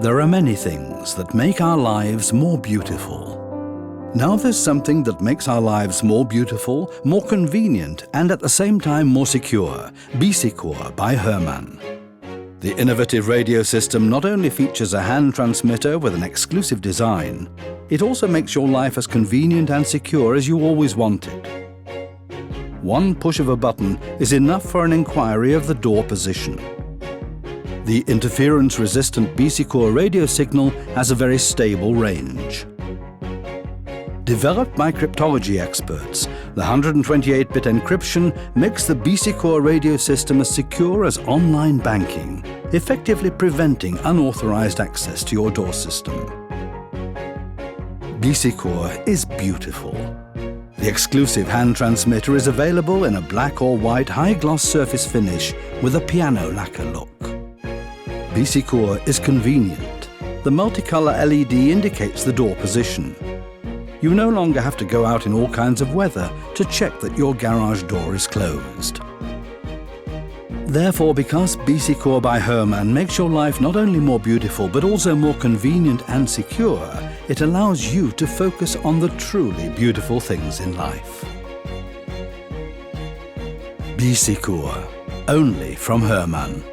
There are many things that make our lives more beautiful. Now there's something that makes our lives more beautiful, more convenient, and at the same time more secure. Secur by Hormann. The innovative radio system not only features a hand transmitter with an exclusive design, it also makes your life as convenient and secure as you always wanted. One push of a button is enough for an inquiry of the door position. The interference-resistant Secur radio signal has a very stable range. Developed by cryptology experts, the 128-bit encryption makes the Secur radio system as secure as online banking, effectively preventing unauthorized access to your door system. Secur is beautiful. The exclusive hand transmitter is available in a black or white high-gloss surface finish with a piano lacquer look. Secur is convenient. The multicolor LED indicates the door position. You no longer have to go out in all kinds of weather to check that your garage door is closed. Therefore, because Secur by Hormann makes your life not only more beautiful but also more convenient and secure, it allows you to focus on the truly beautiful things in life. Secur, only from Hormann.